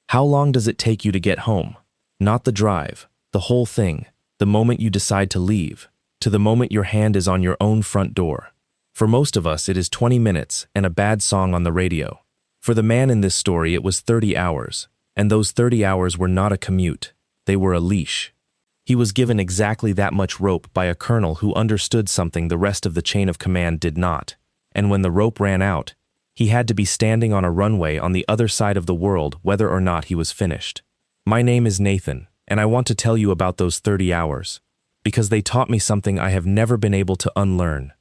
How long does it take you to get home? Not the drive, the whole thing, the moment you decide to leave, to the moment your hand is on your own front door. For most of us, it is 20 minutes and a bad song on the radio. For the man in this story, it was 30 hours, and those 30 hours were not a commute, they were a leash. He was given exactly that much rope by a colonel who understood something the rest of the chain of command did not, and when the rope ran out, he had to be standing on a runway on the other side of the world whether or not he was finished. My name is Nathan, and I want to tell you about those 30 hours, because they taught me something I have never been able to unlearn.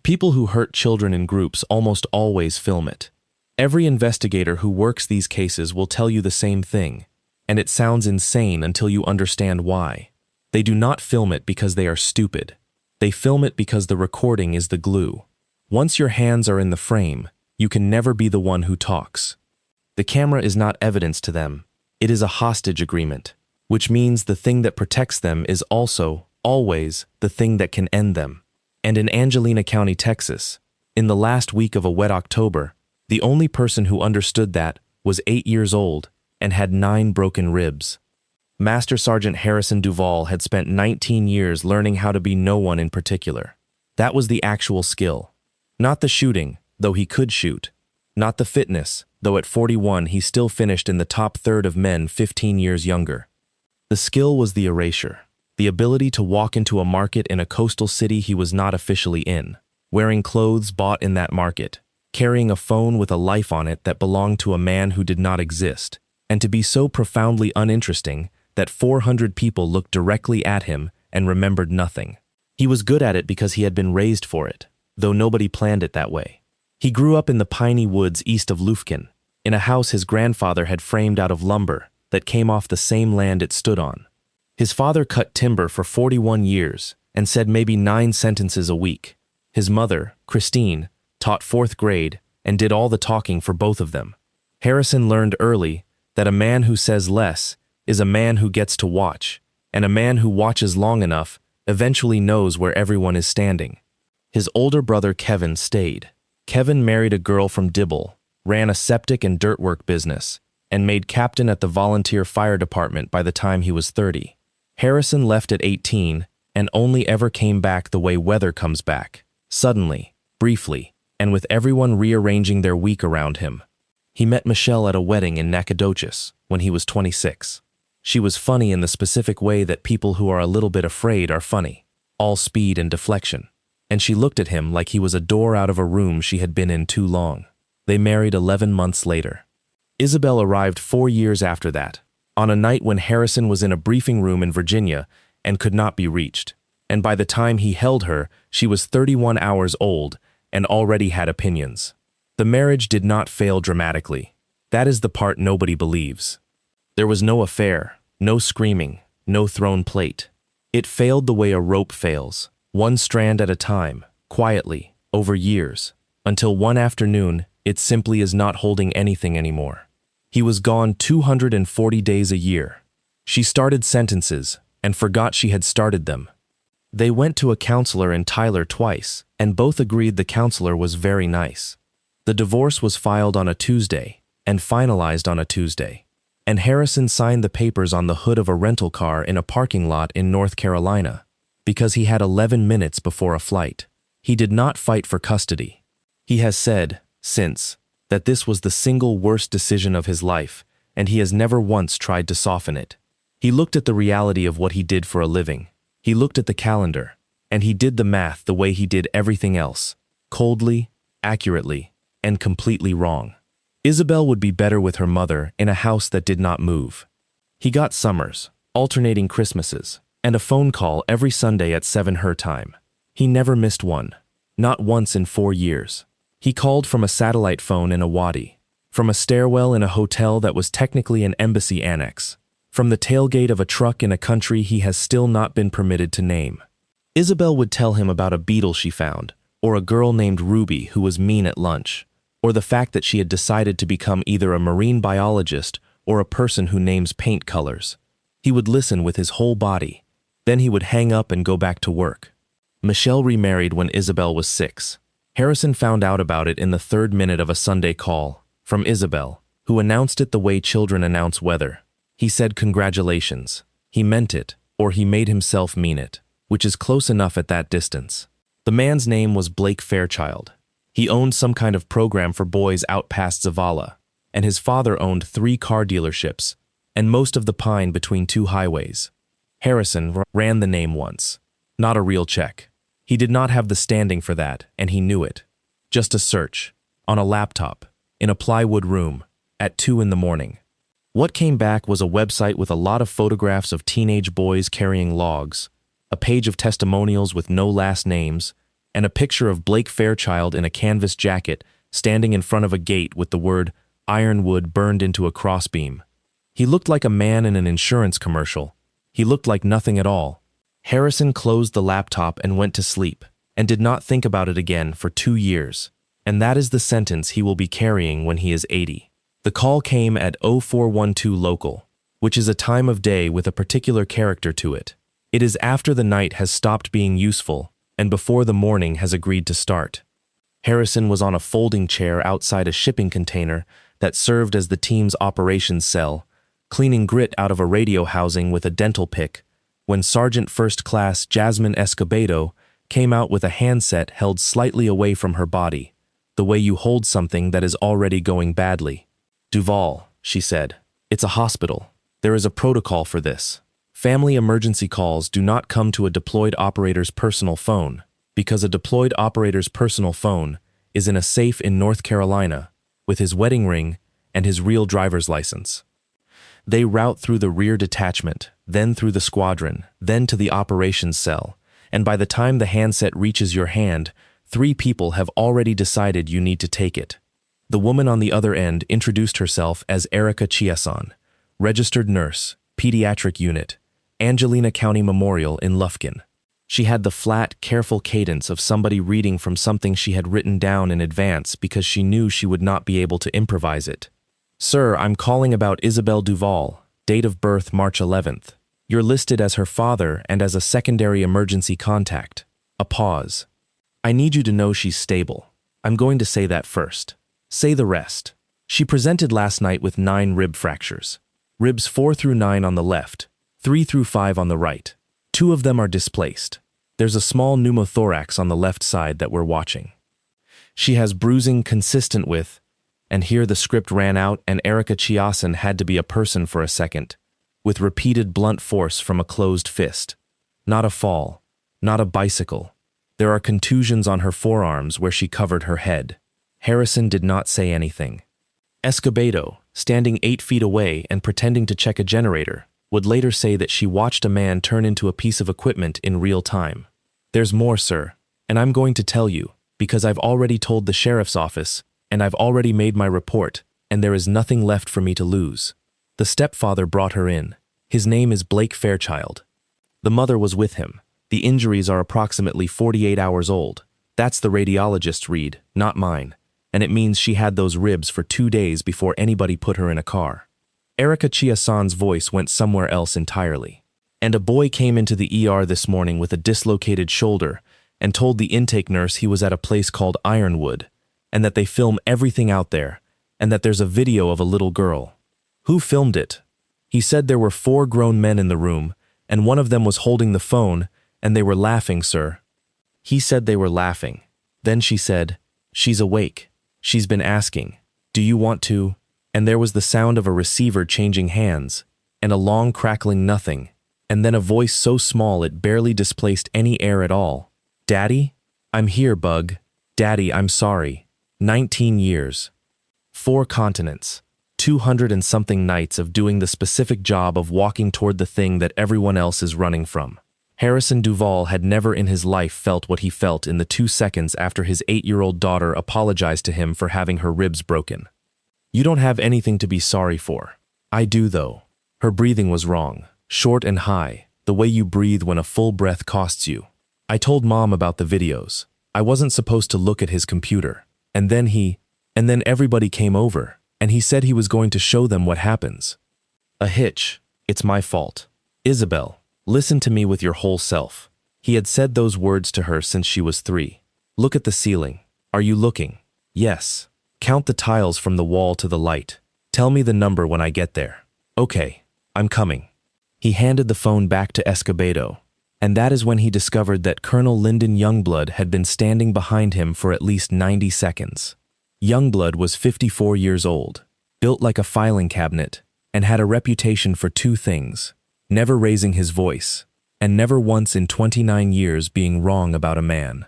People who hurt children in groups almost always film it. Every investigator who works these cases will tell you the same thing, and it sounds insane until you understand why. They do not film it because they are stupid. They film it because the recording is the glue. Once your hands are in the frame, you can never be the one who talks. The camera is not evidence to them. It is a hostage agreement, which means the thing that protects them is also, always, the thing that can end them. And in Angelina County, Texas, in the last week of a wet October, the only person who understood that was 8 years old and had 9 broken ribs. Master Sergeant Harrison Duvall had spent 19 years learning how to be no one in particular. That was the actual skill. Not the shooting, though he could shoot. Not the fitness, though at 41 he still finished in the top third of men 15 years younger. The skill was the erasure. The ability to walk into a market in a coastal city he was not officially in, wearing clothes bought in that market, carrying a phone with a life on it that belonged to a man who did not exist, and to be so profoundly uninteresting that 400 people looked directly at him and remembered nothing. He was good at it because he had been raised for it, though nobody planned it that way. He grew up in the piney woods east of Lufkin, in a house his grandfather had framed out of lumber that came off the same land it stood on. His father cut timber for 41 years and said maybe 9 sentences a week. His mother, Christine, taught 4th grade and did all the talking for both of them. Harrison learned early that a man who says less is a man who gets to watch, and a man who watches long enough eventually knows where everyone is standing. His older brother Kevin stayed. Kevin married a girl from Dibble, ran a septic and dirt work business, and made captain at the volunteer fire department by the time he was 30. Harrison left at 18 and only ever came back the way weather comes back, suddenly, briefly, and with everyone rearranging their week around him. He met Michelle at a wedding in Nacogdoches when he was 26. She was funny in the specific way that people who are a little bit afraid are funny, all speed and deflection. And she looked at him like he was a door out of a room she had been in too long. They married 11 months later. Isabel arrived 4 years after that, on a night when Harrison was in a briefing room in Virginia and could not be reached. And by the time he held her, she was 31 hours old and already had opinions. The marriage did not fail dramatically. That is the part nobody believes. There was no affair, no screaming, no thrown plate. It failed the way a rope fails, one strand at a time, quietly, over years, until one afternoon it simply is not holding anything anymore. He was gone 240 days a year. She started sentences and forgot she had started them. They went to a counselor in Tyler twice, and both agreed the counselor was very nice. The divorce was filed on a Tuesday and finalized on a Tuesday, and Harrison signed the papers on the hood of a rental car in a parking lot in North Carolina because he had 11 minutes before a flight. He did not fight for custody. He has said, since, that this was the single worst decision of his life, and he has never once tried to soften it. He looked at the reality of what he did for a living. He looked at the calendar, and he did the math the way he did everything else, coldly, accurately, and completely wrong. Isabel would be better with her mother in a house that did not move. He got summers, alternating Christmases, and a phone call every Sunday at 7 her time. He never missed one, not once in 4 years. He called from a satellite phone in a wadi, from a stairwell in a hotel that was technically an embassy annex, from the tailgate of a truck in a country he has still not been permitted to name. Isabel would tell him about a beetle she found, or a girl named Ruby who was mean at lunch, or the fact that she had decided to become either a marine biologist or a person who names paint colors. He would listen with his whole body. Then he would hang up and go back to work. Michelle remarried when Isabel was 6. Harrison found out about it in the 3rd minute of a Sunday call, from Isabel, who announced it the way children announce weather. He said congratulations. He meant it, or he made himself mean it, which is close enough at that distance. The man's name was Blake Fairchild. He owned some kind of program for boys out past Zavala, and his father owned 3 car dealerships, and most of the pine between 2 highways. Harrison ran the name once. Not a real check. He did not have the standing for that, and he knew it. Just a search, on a laptop, in a plywood room, at 2 in the morning. What came back was a website with a lot of photographs of teenage boys carrying logs, a page of testimonials with no last names, and a picture of Blake Fairchild in a canvas jacket standing in front of a gate with the word Ironwood burned into a crossbeam. He looked like a man in an insurance commercial. He looked like nothing at all. Harrison closed the laptop and went to sleep, and did not think about it again for 2 years. And that is the sentence he will be carrying when he is 80. The call came at 0412 local, which is a time of day with a particular character to it. It is after the night has stopped being useful and before the morning has agreed to start. Harrison was on a folding chair outside a shipping container that served as the team's operations cell, cleaning grit out of a radio housing with a dental pick, when Sergeant First Class Jasmine Escobedo came out with a handset held slightly away from her body, the way you hold something that is already going badly. "Duval," she said, "it's a hospital. There is a protocol for this. Family emergency calls do not come to a deployed operator's personal phone, because a deployed operator's personal phone is in a safe in North Carolina with his wedding ring and his real driver's license. They route through the rear detachment, then through the squadron, then to the operations cell, and by the time the handset reaches your hand, 3 people have already decided you need to take it." The woman on the other end introduced herself as Erica Chiasson, registered nurse, pediatric unit, Angelina County Memorial in Lufkin. She had the flat, careful cadence of somebody reading from something she had written down in advance because she knew she would not be able to improvise it. "Sir, I'm calling about Isabel Duval, date of birth March 11th. You're listed as her father and as a secondary emergency contact." A pause. "I need you to know she's stable. I'm going to say that first. Say the rest. She presented last night with 9 rib fractures. Ribs 4 through 9 on the left, 3 through 5 on the right. 2 of them are displaced. There's a small pneumothorax on the left side that we're watching. She has bruising consistent with," and here the script ran out and Erica Chiasson had to be a person for a second, "with repeated blunt force from a closed fist. Not a fall, not a bicycle. There are contusions on her forearms where she covered her head." Harrison did not say anything. Escobedo, standing 8 feet away and pretending to check a generator, would later say that she watched a man turn into a piece of equipment in real time. "There's more, sir, and I'm going to tell you, because I've already told the sheriff's office, and I've already made my report, and there is nothing left for me to lose." The stepfather brought her in. His name is Blake Fairchild. The mother was with him. The injuries are approximately 48 hours old. That's the radiologist's read, not mine. And it means she had those ribs for 2 days before anybody put her in a car. Erica Chiasson's voice went somewhere else entirely. "And a boy came into the ER this morning with a dislocated shoulder and told the intake nurse he was at a place called Ironwood, and that they film everything out there, and that there's a video of a little girl." "Who filmed it?" "He said there were 4 grown men in the room, and one of them was holding the phone, and they were laughing, sir." He said they were laughing. Then she said, "She's awake. She's been asking, 'Do you want to?' And there was the sound of a receiver changing hands, and a long crackling nothing, and then a voice so small it barely displaced any air at all. 'Daddy? I'm here, Bug. Daddy, I'm sorry. 19 years. 4 continents. 200 and something nights of doing the specific job of walking toward the thing that everyone else is running from." Harrison Duval had never in his life felt what he felt in the 2 seconds after his 8-year-old daughter apologized to him for having her ribs broken. "You don't have anything to be sorry for." "I do, though." Her breathing was wrong, short and high, the way you breathe when a full breath costs you. "I told Mom about the videos. I wasn't supposed to look at his computer. And then everybody came over, and he said he was going to show them what happens." A hitch. "It's my fault. Isabel, listen to me with your whole self." He had said those words to her since she was 3. "Look at the ceiling. Are you looking?" "Yes. Count the tiles from the wall to the light. Tell me the number when I get there. Okay, I'm coming. He handed the phone back to Escobedo, and that is when he discovered that Colonel Lyndon Youngblood had been standing behind him for at least 90 seconds. Youngblood was 54 years old, built like a filing cabinet, and had a reputation for two things: never raising his voice, and never once in 29 years being wrong about a man.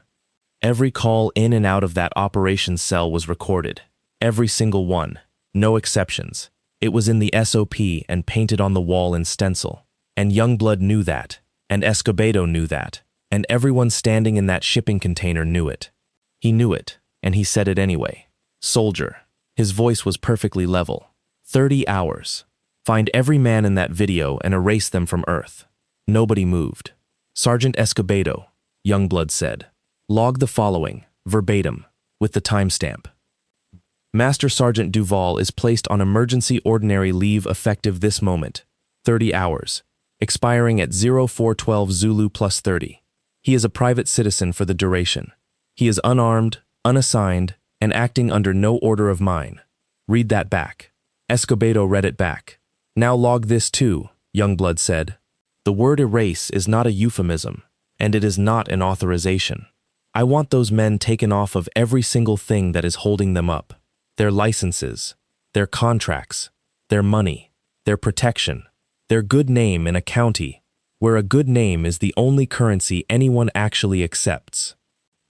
Every call in and out of that operations cell was recorded. Every single one. No exceptions. It was in the SOP and painted on the wall in stencil. And Youngblood knew that, and Escobedo knew that, and everyone standing in that shipping container knew it. He knew it, and he said it anyway. Soldier. His voice was perfectly level. 30 hours. Find every man in that video and erase them from Earth. Nobody moved. Sergeant Escobedo, Youngblood said. Log the following, verbatim, with the timestamp. Master Sergeant Duval is placed on emergency ordinary leave effective this moment, 30 hours, expiring at 0412 Zulu plus 30. He is a private citizen for the duration. He is unarmed, unassigned, and acting under no order of mine. Read that back. Escobedo read it back. Now log this too, Youngblood said. The word erase is not a euphemism, and it is not an authorization. I want those men taken off of every single thing that is holding them up. Their licenses, their contracts, their money, their protection, their good name in a county where a good name is the only currency anyone actually accepts.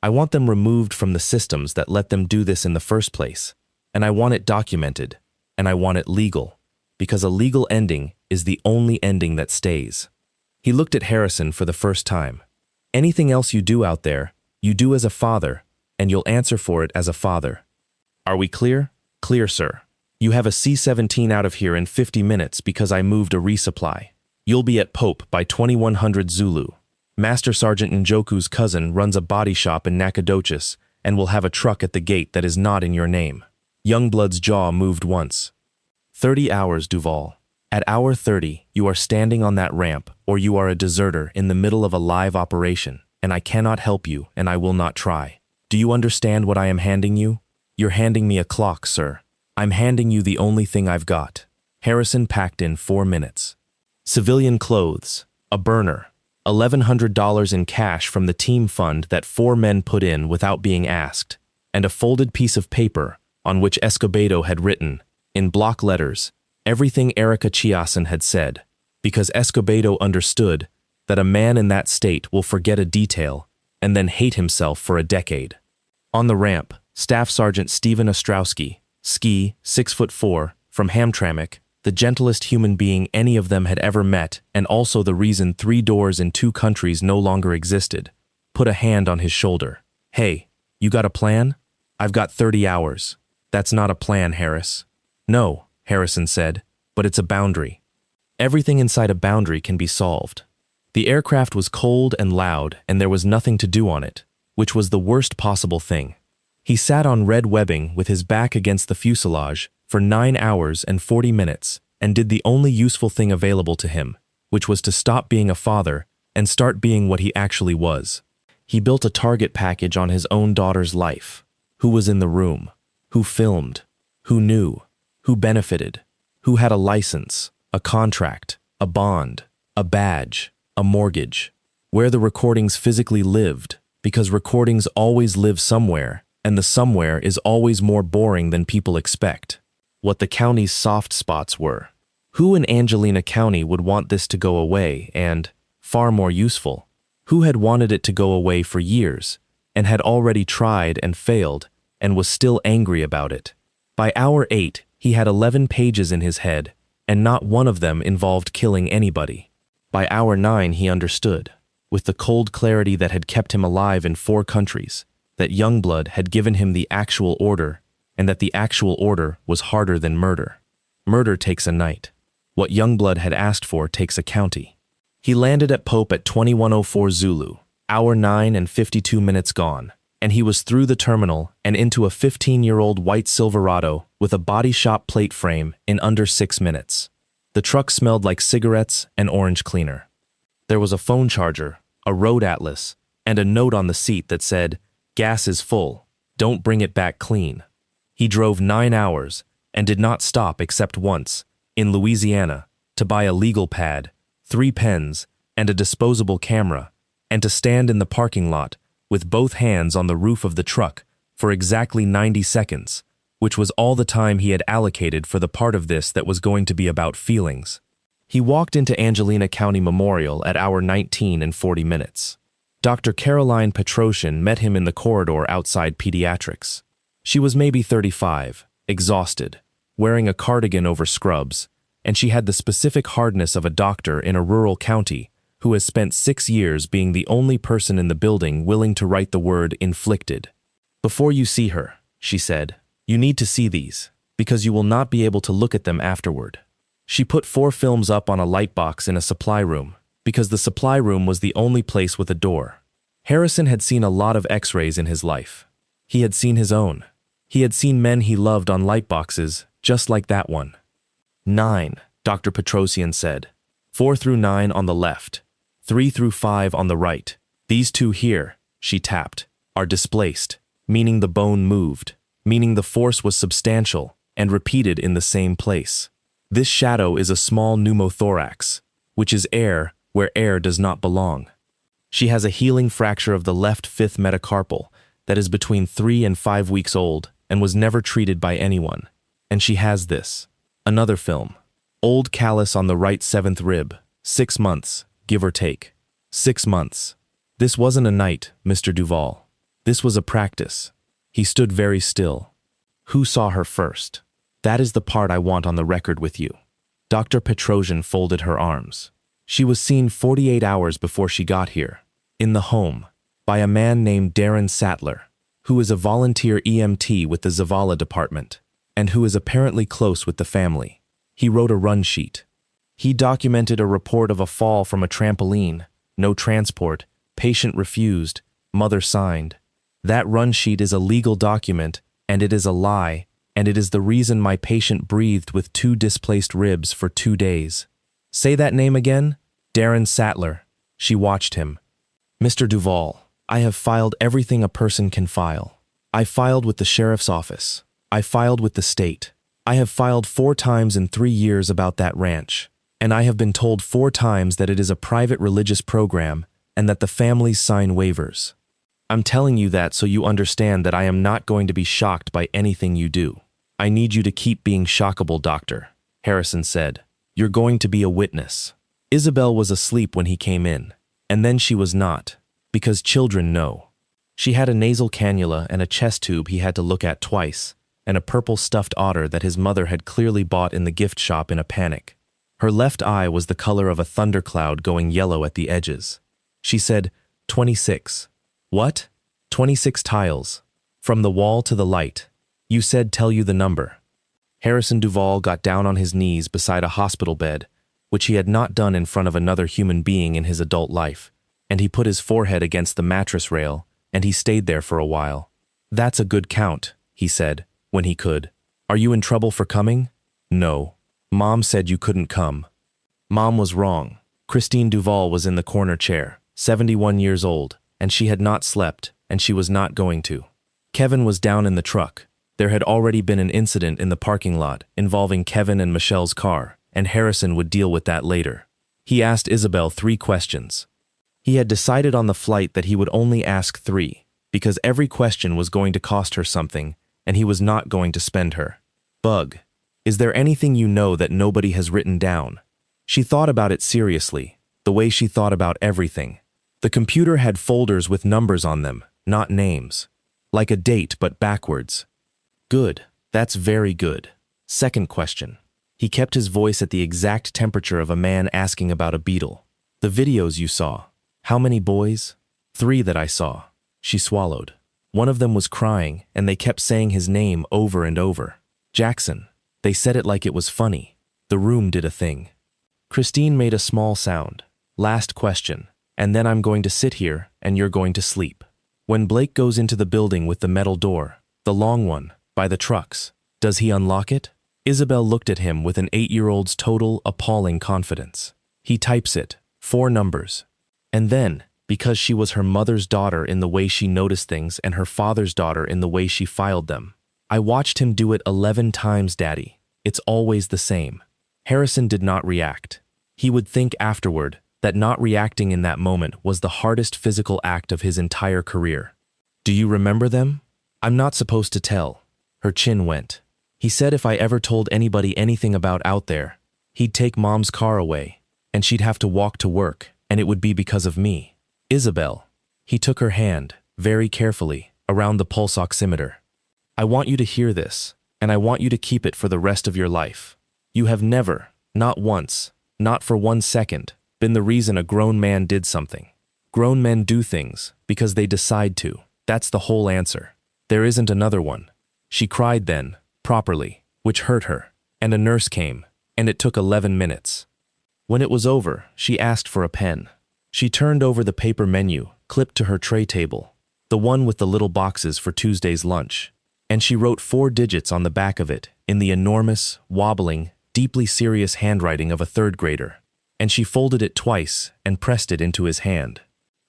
I want them removed from the systems that let them do this in the first place, and I want it documented, and I want it legal, because a legal ending is the only ending that stays. He looked at Harrison for the first time. Anything else you do out there, you do as a father, and you'll answer for it as a father. Are we clear? Clear, sir. You have a C-17 out of here in 50 minutes because I moved a resupply. You'll be at Pope by 2100 Zulu. Master Sergeant Njoku's cousin runs a body shop in Nacogdoches and will have a truck at the gate that is not in your name. Youngblood's jaw moved once. 30 hours, Duval. At hour 30, you are standing on that ramp, or you are a deserter in the middle of a live operation, and I cannot help you, and I will not try. Do you understand what I am handing you? You're handing me a clock, sir. I'm handing you the only thing I've got. Harrison packed in 4 minutes. Civilian clothes, a burner, $1,100 in cash from the team fund that 4 men put in without being asked, and a folded piece of paper on which Escobedo had written, in block letters, everything Erica Chiasson had said, because Escobedo understood that a man in that state will forget a detail and then hate himself for a decade. On the ramp, Staff Sergeant Stephen Ostrowski, Ski, 6'4", from Hamtramck, the gentlest human being any of them had ever met, and also the reason 3 doors in 2 countries no longer existed, put a hand on his shoulder. Hey, you got a plan? I've got 30 hours. That's not a plan, Harris. No, Harrison said, but it's a boundary. Everything inside a boundary can be solved. The aircraft was cold and loud, and there was nothing to do on it, which was the worst possible thing. He sat on red webbing with his back against the fuselage for 9 hours and 40 minutes and did the only useful thing available to him, which was to stop being a father and start being what he actually was. He built a target package on his own daughter's life. Who was in the room? Who filmed? Who knew? Who benefited? Who had a license, a contract, a bond, a badge, a mortgage? Where the recordings physically lived, because recordings always live somewhere, and the somewhere is always more boring than people expect. What the county's soft spots were. Who in Angelina County would want this to go away and, far more useful, who had wanted it to go away for years and had already tried and failed and was still angry about it? By hour 8, he had 11 pages in his head, and not one of them involved killing anybody. By hour 9, he understood, with the cold clarity that had kept him alive in 4 countries, that Youngblood had given him the actual order, and that the actual order was harder than murder. Murder takes a night. What Youngblood had asked for takes a county. He landed at Pope at 2104 Zulu, hour 9 and 52 minutes gone, and he was through the terminal and into a 15-year-old white Silverado with a body shop plate frame in under 6 minutes. The truck smelled like cigarettes and orange cleaner. There was a phone charger, a road atlas, and a note on the seat that said, "Gas is full. Don't bring it back clean." He drove 9 hours and did not stop except once, in Louisiana, to buy a legal pad, 3 pens, and a disposable camera, and to stand in the parking lot with both hands on the roof of the truck for exactly 90 seconds, which was all the time he had allocated for the part of this that was going to be about feelings. He walked into Angelina County Memorial at hour 19 and 40 minutes. Dr. Caroline Petrosian met him in the corridor outside pediatrics. She was maybe 35, exhausted, wearing a cardigan over scrubs, and she had the specific hardness of a doctor in a rural county who has spent 6 years being the only person in the building willing to write the word inflicted. "Before you see her," she said, "you need to see these, because you will not be able to look at them afterward." She put 4 films up on a light box in a supply room, because the supply room was the only place with a door. Harrison had seen a lot of X-rays in his life. He had seen his own. He had seen men he loved on light boxes, just like that one. 9, Dr. Petrosian said. 4 through 9 on the left, 3 through 5 on the right. These 2 here, she tapped, are displaced, meaning the bone moved, meaning the force was substantial and repeated in the same place. This shadow is a small pneumothorax, which is air where air does not belong. She has a healing fracture of the left 5th metacarpal that is between 3 and 5 weeks old and was never treated by anyone. And she has this. Another film. Old callus on the right 7th rib, 6 months, give or take. 6 months. This wasn't a night, Mr. Duval. This was a practice. He stood very still. Who saw her first? That is the part I want on the record with you. Dr. Petrosian folded her arms. She was seen 48 hours before she got here, in the home, by a man named Darren Sattler, who is a volunteer EMT with the Zavala department, and who is apparently close with the family. He wrote a run sheet. He documented a report of a fall from a trampoline, no transport, patient refused, mother signed. That run sheet is a legal document, and it is a lie, and it is the reason my patient breathed with 2 displaced ribs for 2 days. Say that name again? Darren Sattler. She watched him. Mr. Duval, I have filed everything a person can file. I filed with the sheriff's office. I filed with the state. I have filed 4 times in 3 years about that ranch, and I have been told 4 times that it is a private religious program and that the families sign waivers. I'm telling you that so you understand that I am not going to be shocked by anything you do. I need you to keep being shockable, doctor, Harrison said. You're going to be a witness. Isabel was asleep when he came in, and then she was not, because children know. She had a nasal cannula and a chest tube he had to look at twice, and a purple stuffed otter that his mother had clearly bought in the gift shop in a panic. Her left eye was the color of a thundercloud going yellow at the edges. She said, 26. What? 26 tiles. From the wall to the light. You said tell you the number. Harrison Duval got down on his knees beside a hospital bed, which he had not done in front of another human being in his adult life, and he put his forehead against the mattress rail, and he stayed there for a while. That's a good count, he said, when he could. Are you in trouble for coming? No. Mom said you couldn't come. Mom was wrong. Christine Duval was in the corner chair, 71 years old, and she had not slept, and she was not going to. Kevin was down in the truck. There had already been an incident in the parking lot involving Kevin and Michelle's car, and Harrison would deal with that later. He asked Isabel 3 questions. He had decided on the flight that he would only ask 3, because every question was going to cost her something, and he was not going to spend her. Bug, is there anything you know that nobody has written down? She thought about it seriously, the way she thought about everything. The computer had folders with numbers on them, not names. Like a date, but backwards. Good. That's very good. Second question. He kept his voice at the exact temperature of a man asking about a beetle. The videos you saw. How many boys? 3 that I saw. She swallowed. One of them was crying, and they kept saying his name over and over. Jackson. They said it like it was funny. The room did a thing. Christine made a small sound. Last question. And then I'm going to sit here, and you're going to sleep. When Blake goes into the building with the metal door, the long one, by the trucks, does he unlock it? Isabel looked at him with an 8-year-old's total, appalling confidence. He types it, 4 numbers. And then, because she was her mother's daughter in the way she noticed things and her father's daughter in the way she filed them, I watched him do it 11 times, Daddy. It's always the same. Harrison did not react. He would think afterward that not reacting in that moment was the hardest physical act of his entire career. Do you remember them? I'm not supposed to tell. Her chin went. He said if I ever told anybody anything about out there, he'd take Mom's car away, and she'd have to walk to work, and it would be because of me. Isabel. He took her hand, very carefully, around the pulse oximeter. I want you to hear this, and I want you to keep it for the rest of your life. You have never, not once, not for 1 second, been the reason a grown man did something. Grown men do things because they decide to. That's the whole answer. There isn't another one. She cried then, properly, which hurt her, and a nurse came, and it took 11 minutes. When it was over, she asked for a pen. She turned over the paper menu, clipped to her tray table, the one with the little boxes for Tuesday's lunch, and she wrote 4 digits on the back of it in the enormous, wobbling, deeply serious handwriting of a 3rd grader, and she folded it twice and pressed it into his hand.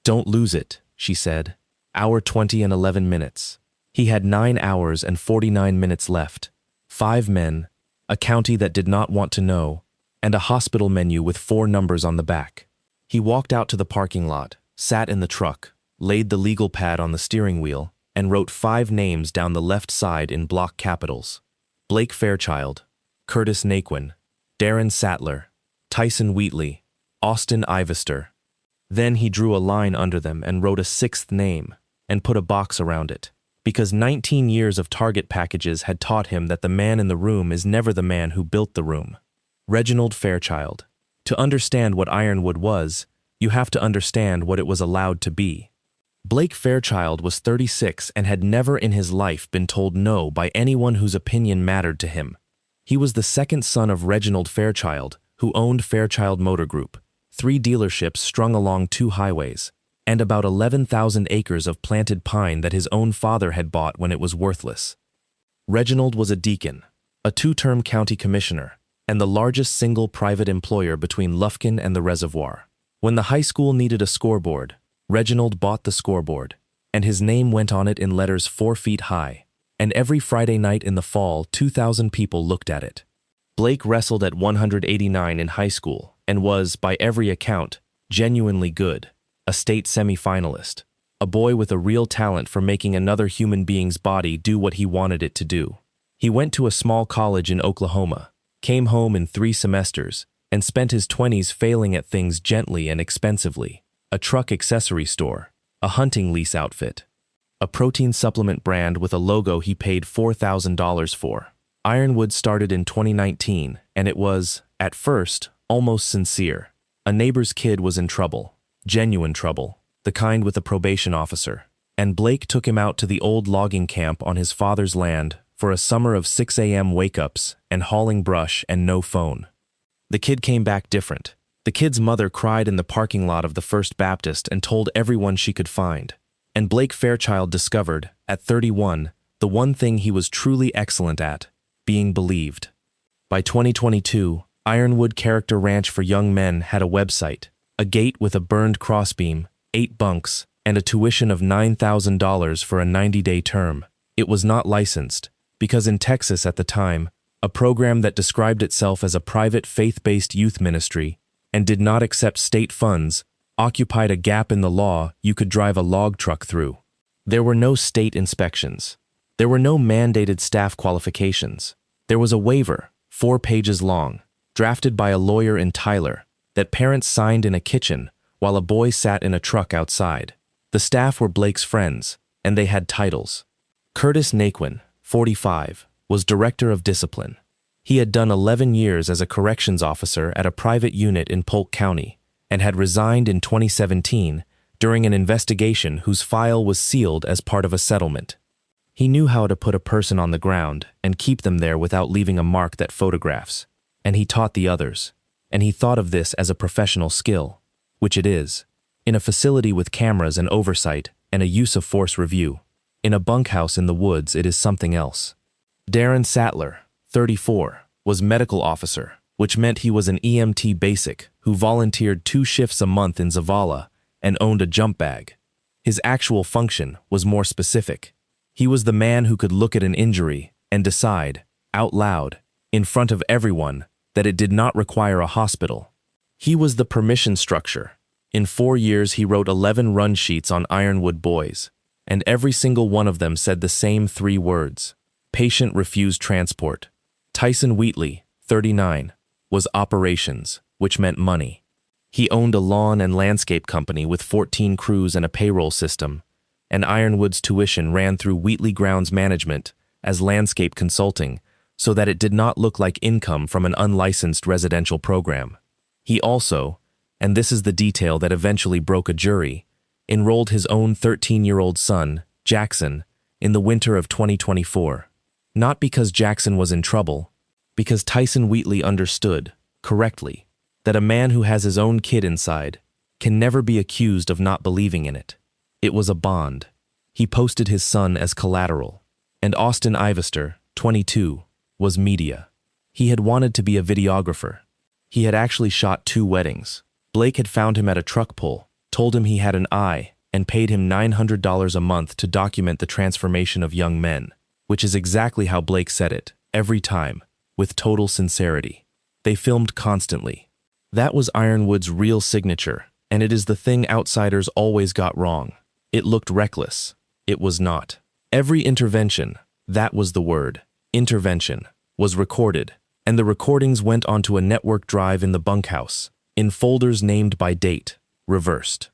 Don't lose it, she said. Hour 20 and 11 minutes. He had 9 hours and 49 minutes left. 5 men, a county that did not want to know, and a hospital menu with 4 numbers on the back. He walked out to the parking lot, sat in the truck, laid the legal pad on the steering wheel, and wrote 5 names down the left side in block capitals. Blake Fairchild, Curtis Naquin, Darren Sattler, Tyson Wheatley, Austin Ivester. Then he drew a line under them and wrote a 6th name and put a box around it, because 19 years of target packages had taught him that the man in the room is never the man who built the room. Reginald Fairchild. To understand what Ironwood was, you have to understand what it was allowed to be. Blake Fairchild was 36 and had never in his life been told no by anyone whose opinion mattered to him. He was the 2nd son of Reginald Fairchild, who owned Fairchild Motor Group, 3 dealerships strung along 2 highways, and about 11,000 acres of planted pine that his own father had bought when it was worthless. Reginald was a deacon, a 2-term county commissioner, and the largest single private employer between Lufkin and the reservoir. When the high school needed a scoreboard, Reginald bought the scoreboard, and his name went on it in letters 4 feet high, and every Friday night in the fall 2,000 people looked at it. Blake wrestled at 189 in high school and was, by every account, genuinely good. A state semi-finalist, a boy with a real talent for making another human being's body do what he wanted it to do. He went to a small college in Oklahoma, came home in 3 semesters, and spent his 20s failing at things gently and expensively. A truck accessory store, a hunting lease outfit, a protein supplement brand with a logo he paid $4,000 for. Ironwood started in 2019, and it was, at first, almost sincere. A neighbor's kid was in trouble. Genuine trouble, the kind with a probation officer, and Blake took him out to the old logging camp on his father's land for a summer of 6 a.m. wake-ups and hauling brush and no phone. The kid came back different. The kid's mother cried in the parking lot of the First Baptist and told everyone she could find. And Blake Fairchild discovered, at 31, the one thing he was truly excellent at, being believed. By 2022, Ironwood Character Ranch for Young Men had a website, a gate with a burned crossbeam, 8 bunks, and a tuition of $9,000 for a 90-day term. It was not licensed, because in Texas at the time, a program that described itself as a private faith-based youth ministry and did not accept state funds occupied a gap in the law you could drive a log truck through. There were no state inspections. There were no mandated staff qualifications. There was a waiver, 4 pages long, drafted by a lawyer in Tyler, that parents signed in a kitchen while a boy sat in a truck outside. The staff were Blake's friends, and they had titles. Curtis Naquin, 45, was Director of Discipline. He had done 11 years as a corrections officer at a private unit in Polk County and had resigned in 2017 during an investigation whose file was sealed as part of a settlement. He knew how to put a person on the ground and keep them there without leaving a mark that photographs, and he taught the others. And he thought of this as a professional skill, which it is. In a facility with cameras and oversight and a use of force review. In a bunkhouse in the woods, it is something else. Darren Sattler, 34, was medical officer, which meant he was an EMT basic who volunteered 2 shifts a month in Zavala and owned a jump bag. His actual function was more specific. He was the man who could look at an injury and decide, out loud, in front of everyone, that it did not require a hospital. He was the permission structure. In 4 years, he wrote 11 run sheets on Ironwood boys, and every single one of them said the same 3 words: patient refused transport. Tyson Wheatley, 39, was operations, which meant money. He owned a lawn and landscape company with 14 crews and a payroll system, and Ironwood's tuition ran through Wheatley Grounds Management as landscape consulting so that it did not look like income from an unlicensed residential program. He also, and this is the detail that eventually broke a jury, enrolled his own 13-year-old son, Jackson, in the winter of 2024. Not because Jackson was in trouble, because Tyson Wheatley understood, correctly, that a man who has his own kid inside can never be accused of not believing in it. It was a bond. He posted his son as collateral. And Austin Ivester, 22, was media. He had wanted to be a videographer. He had actually shot 2 weddings. Blake had found him at a truck pull, told him he had an eye, and paid him $900 a month to document the transformation of young men, which is exactly how Blake said it, every time, with total sincerity. They filmed constantly. That was Ironwood's real signature, and it is the thing outsiders always got wrong. It looked reckless. It was not. Every intervention, that was the word, intervention, was recorded, and the recordings went onto a network drive in the bunkhouse, in folders named by date, reversed.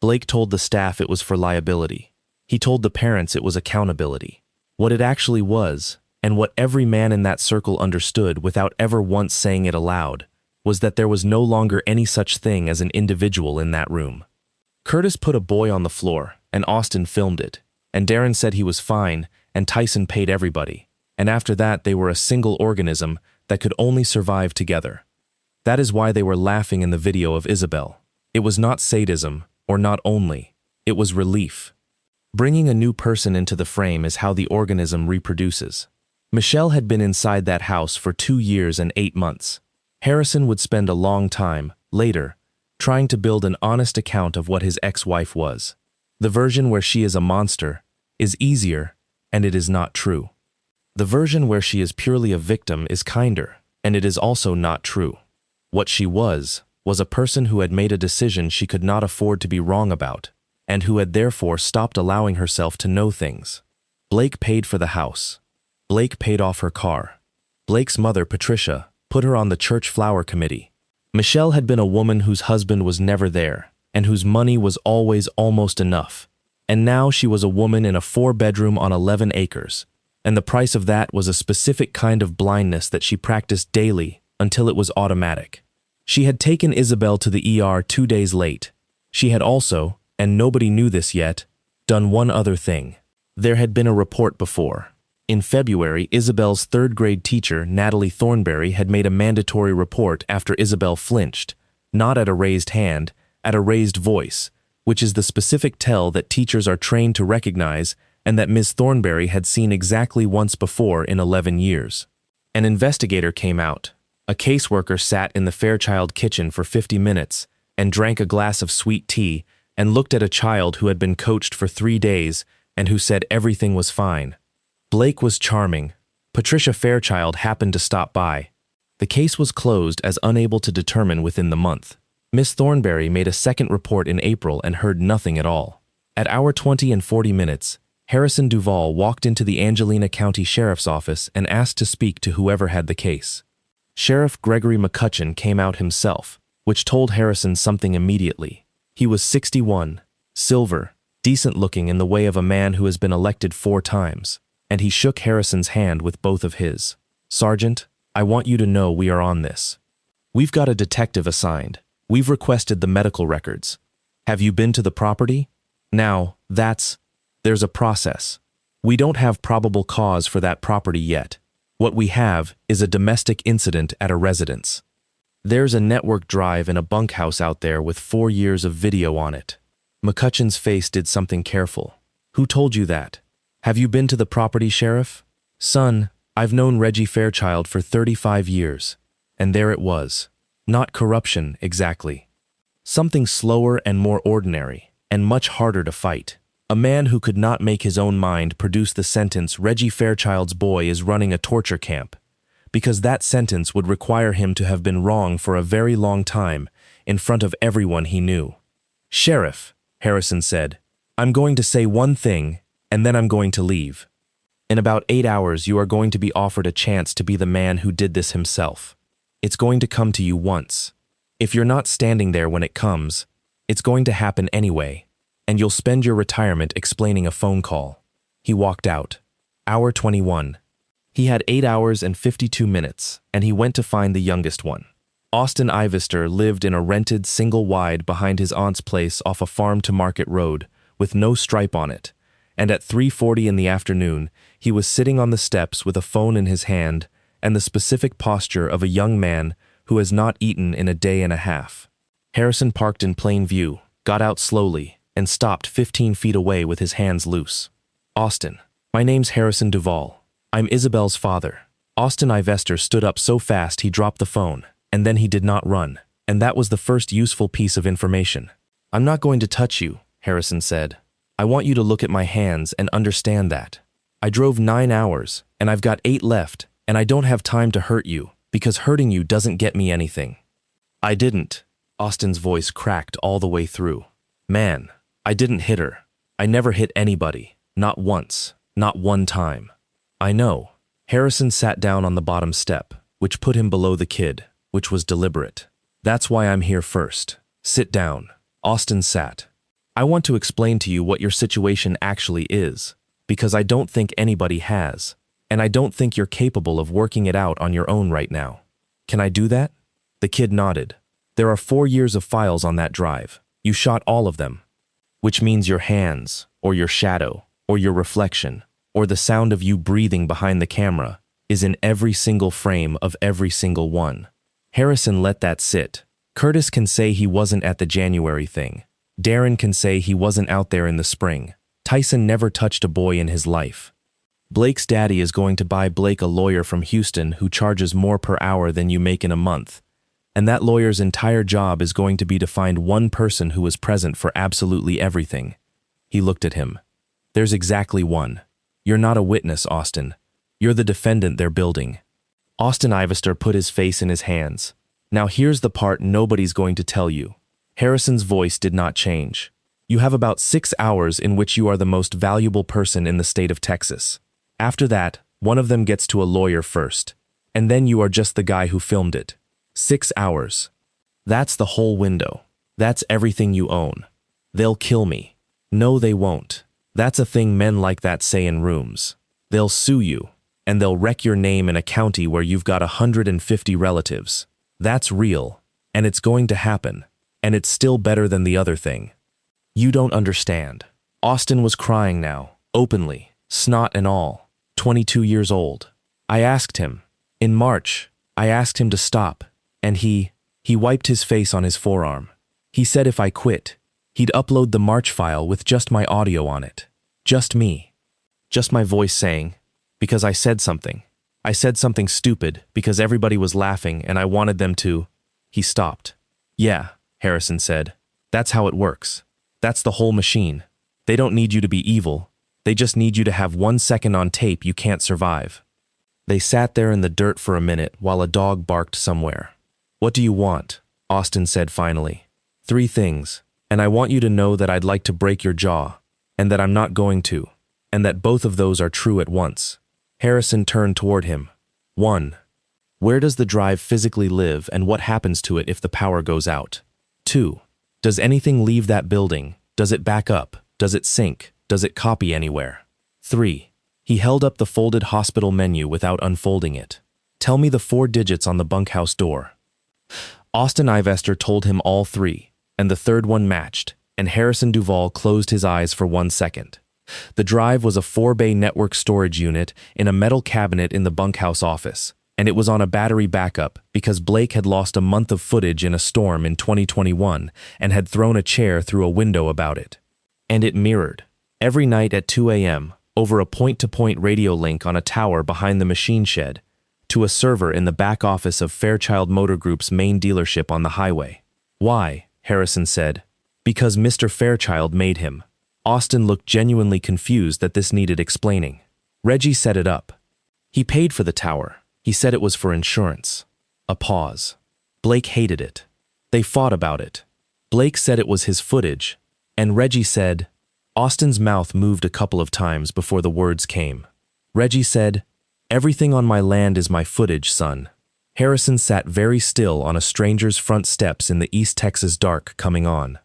Blake told the staff it was for liability. He told the parents it was accountability. What it actually was, and what every man in that circle understood without ever once saying it aloud, was that there was no longer any such thing as an individual in that room. Curtis put a boy on the floor, and Austin filmed it, and Darren said he was fine, and Tyson paid everybody, and after that they were a single organism that could only survive together. That is why they were laughing in the video of Isabel. It was not sadism, or not only, it was relief. Bringing a new person into the frame is how the organism reproduces. Michelle had been inside that house for 2 years and 8 months. Harrison would spend a long time, later, trying to build an honest account of what his ex-wife was. The version where she is a monster is easier, and it is not true. The version where she is purely a victim is kinder, and it is also not true. What she was a person who had made a decision she could not afford to be wrong about, and who had therefore stopped allowing herself to know things. Blake paid for the house. Blake paid off her car. Blake's mother, Patricia, put her on the church flower committee. Michelle had been a woman whose husband was never there, and whose money was always almost enough. And now she was a woman in a 4-bedroom on 11 acres, and the price of that was a specific kind of blindness that she practiced daily until it was automatic. She had taken Isabel to the ER 2 days late. She had also, and nobody knew this yet, done one other thing. There had been a report before. In February, Isabel's 3rd-grade teacher, Natalie Thornberry, had made a mandatory report after Isabel flinched, not at a raised hand, at a raised voice, which is the specific tell that teachers are trained to recognize and that Ms. Thornberry had seen exactly once before in 11 years. An investigator came out. A caseworker sat in the Fairchild kitchen for 50 minutes and drank a glass of sweet tea and looked at a child who had been coached for 3 days and who said everything was fine. Blake was charming. Patricia Fairchild happened to stop by. The case was closed as unable to determine within the month. Miss Thornberry made a second report in April and heard nothing at all. At hour 20 and 40 minutes, Harrison Duvall walked into the Angelina County Sheriff's Office and asked to speak to whoever had the case. Sheriff Gregory McCutcheon came out himself, which told Harrison something immediately. He was 61, silver, decent-looking in the way of a man who has been elected 4 times, and he shook Harrison's hand with both of his. "Sergeant, I want you to know we are on this. We've got a detective assigned. We've requested the medical records. Have you been to the property? Now, there's a process. We don't have probable cause for that property yet. What we have is a domestic incident at a residence. There's a network drive in a bunkhouse out there with 4 years of video on it." McCutcheon's face did something careful. "Who told you that? Have you been to the property, Sheriff?" "Son, I've known Reggie Fairchild for 35 years. And there it was. Not corruption, exactly. Something slower and more ordinary, and much harder to fight. A man who could not make his own mind produce the sentence Reggie Fairchild's boy is running a torture camp, because that sentence would require him to have been wrong for a very long time in front of everyone he knew. "Sheriff," Harrison said, "I'm going to say one thing, and then I'm going to leave. In about 8 hours, you are going to be offered a chance to be the man who did this himself. It's going to come to you once. If you're not standing there when it comes, it's going to happen anyway, and you'll spend your retirement explaining a phone call." He walked out. Hour 21. He had 8 hours and 52 minutes, and he went to find the youngest one. Austin Ivester lived in a rented single-wide behind his aunt's place off a farm-to-market road with no stripe on it, and at 3:40 in the afternoon, he was sitting on the steps with a phone in his hand and the specific posture of a young man who has not eaten in a day and a half. Harrison parked in plain view, got out slowly, and stopped 15 feet away with his hands loose. "Austin, my name's Harrison Duvall. I'm Isabel's father." Austin Ivester stood up so fast he dropped the phone, and then he did not run, and that was the first useful piece of information. "I'm not going to touch you," Harrison said. "I want you to look at my hands and understand that. I drove 9 hours, and I've got 8 left, and I don't have time to hurt you, because hurting you doesn't get me anything." "I didn't." Austin's voice cracked all the way through. "Man, I didn't hit her. I never hit anybody. Not once. Not one time." "I know." Harrison sat down on the bottom step, which put him below the kid, which was deliberate. "That's why I'm here first. Sit down." Austin sat. "I want to explain to you what your situation actually is, because I don't think anybody has, and I don't think you're capable of working it out on your own right now. Can I do that?" The kid nodded. "There are 4 years of files on that drive. You shot all of them, which means your hands, or your shadow, or your reflection, or the sound of you breathing behind the camera is in every single frame of every single one." Harrison let that sit. Curtis can say he wasn't at the January thing. Darren can say he wasn't out there in the spring. Tyson never touched a boy in his life. Blake's daddy is going to buy Blake a lawyer from Houston who charges more per hour than you make in a month, and that lawyer's entire job is going to be to find one person who was present for absolutely everything. He looked at him. "There's exactly one. You're not a witness, Austin. You're the defendant they're building." Austin Ivester put his face in his hands. "Now here's the part nobody's going to tell you." Harrison's voice did not change. "You have about 6 hours in which you are the most valuable person in the state of Texas. After that, one of them gets to a lawyer first, and then you are just the guy who filmed it. 6 hours. That's the whole window. That's everything you own. They'll kill me." "No, they won't. That's a thing men like that say in rooms. They'll sue you, and they'll wreck your name in a county where you've got 150 relatives. That's real, and it's going to happen, and it's still better than the other thing. You don't understand." Austin was crying now, openly, snot and all, 22 years old. "I asked him. In March, I asked him to stop, and he wiped his face on his forearm. He said if I quit, he'd upload the March file with just my audio on it. Just me. Just my voice saying, because I said something. I said something stupid because everybody was laughing and I wanted them to." He stopped. "Yeah," Harrison said. "That's how it works. That's the whole machine. They don't need you to be evil. They just need you to have 1 second on tape you can't survive." They sat there in the dirt for a minute while a dog barked somewhere. "What do you want?" Austin said finally. "3 things, and I want you to know that I'd like to break your jaw, and that I'm not going to, and that both of those are true at once." Harrison turned toward him. 1. Where does the drive physically live and what happens to it if the power goes out? 2. Does anything leave that building? Does it back up? Does it sync? Does it copy anywhere? 3. He held up the folded hospital menu without unfolding it. "Tell me the 4 digits on the bunkhouse door." Austin Ivester told him all 3, and the third one matched, and Harrison Duvall closed his eyes for 1 second. The drive was a 4-bay network storage unit in a metal cabinet in the bunkhouse office, and it was on a battery backup because Blake had lost a month of footage in a storm in 2021 and had thrown a chair through a window about it. And it mirrored. Every night at 2 a.m., over a point-to-point radio link on a tower behind the machine shed, to a server in the back office of Fairchild Motor Group's main dealership on the highway. "Why?" Harrison said. "Because Mr. Fairchild made him. Austin looked genuinely confused that this needed explaining. Reggie set it up. He paid for the tower. He said it was for insurance. A pause. Blake hated it. They fought about it. Blake said it was his footage, and Reggie said, Austin's mouth moved a couple of times before the words came. Reggie said, "Everything on my land is my footage, son." Harrison sat very still on a stranger's front steps in the East Texas dark coming on.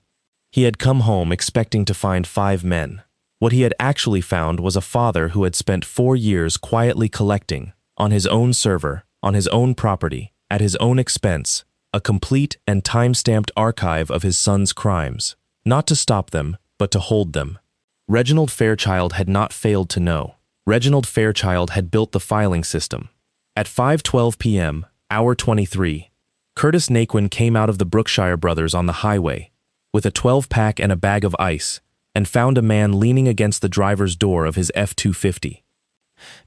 He had come home expecting to find 5 men. What he had actually found was a father who had spent 4 years quietly collecting, on his own server, on his own property, at his own expense, a complete and time-stamped archive of his son's crimes, not to stop them, but to hold them. Reginald Fairchild had not failed to know. Reginald Fairchild had built the filing system. At 5:12 p.m., hour 23, Curtis Naquin came out of the Brookshire Brothers on the highway, with a 12-pack and a bag of ice, and found a man leaning against the driver's door of his F-250.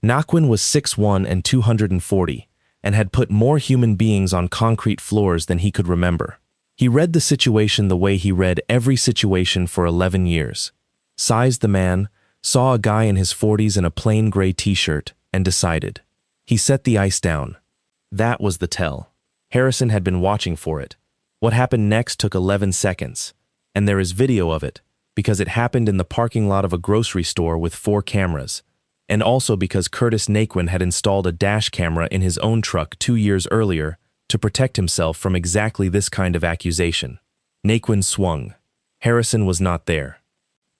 Naquin was 6'1" and 240, and had put more human beings on concrete floors than he could remember. He read the situation the way he read every situation for 11 years. Sized the man, saw a guy in his 40s in a plain gray t-shirt, and decided. He set the ice down. That was the tell. Harrison had been watching for it. What happened next took 11 seconds, and there is video of it, because it happened in the parking lot of a grocery store with 4 cameras, and also because Curtis Naquin had installed a dash camera in his own truck 2 years earlier to protect himself from exactly this kind of accusation. Naquin swung. Harrison was not there.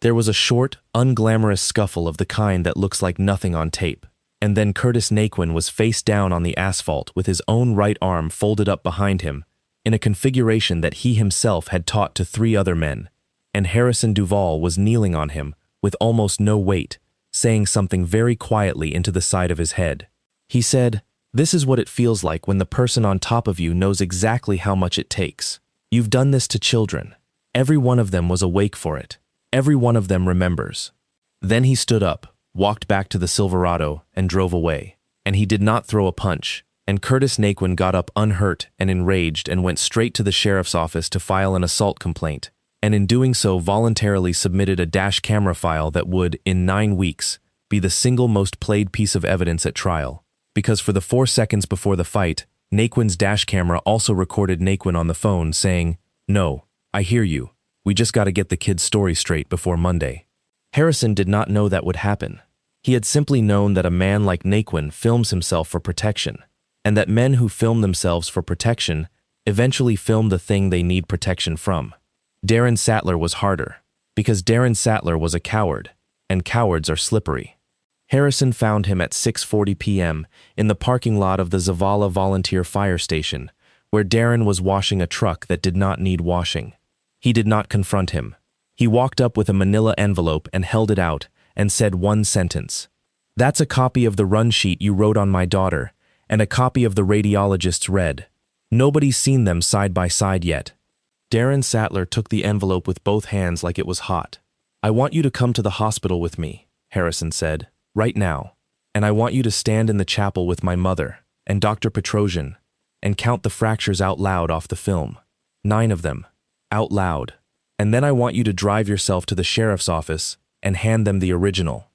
There was a short, unglamorous scuffle of the kind that looks like nothing on tape, and then Curtis Naquin was face down on the asphalt with his own right arm folded up behind him, in a configuration that he himself had taught to 3 other men, and Harrison Duvall was kneeling on him with almost no weight, saying something very quietly into the side of his head. He said, "This is what it feels like when the person on top of you knows exactly how much it takes. You've done this to children. Every one of them was awake for it. Every one of them remembers." Then he stood up, walked back to the Silverado, and drove away. And he did not throw a punch, and Curtis Naquin got up unhurt and enraged and went straight to the sheriff's office to file an assault complaint, and in doing so voluntarily submitted a dash camera file that would, in 9 weeks, be the single most played piece of evidence at trial, because for the 4 seconds before the fight, Naquin's dash camera also recorded Naquin on the phone saying, "No, I hear you. We just got to get the kid's story straight before Monday." Harrison did not know that would happen. He had simply known that a man like Naquin films himself for protection, and that men who film themselves for protection eventually film the thing they need protection from. Darren Sattler was harder, because Darren Sattler was a coward, and cowards are slippery. Harrison found him at 6:40 p.m. in the parking lot of the Zavala Volunteer Fire Station, where Darren was washing a truck that did not need washing. He did not confront him. He walked up with a manila envelope and held it out and said one sentence. "That's a copy of the run sheet you wrote on my daughter, and a copy of the radiologist's read. Nobody's seen them side by side yet." Darren Sattler took the envelope with both hands like it was hot. "I want you to come to the hospital with me," Harrison said, "right now. And I want you to stand in the chapel with my mother and Dr. Petrosian and count the fractures out loud off the film. 9 of them. Out loud. And then I want you to drive yourself to the sheriff's office and hand them the original."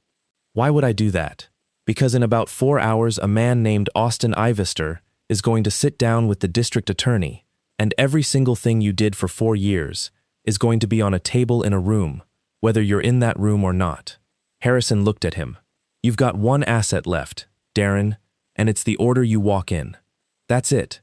Why would I do that? Because in about 4 hours a man named Austin Ivester is going to sit down with the district attorney, and every single thing you did for 4 years is going to be on a table in a room, whether you're in that room or not. Harrison looked at him. "You've got one asset left, Darren, and it's the order you walk in. That's it.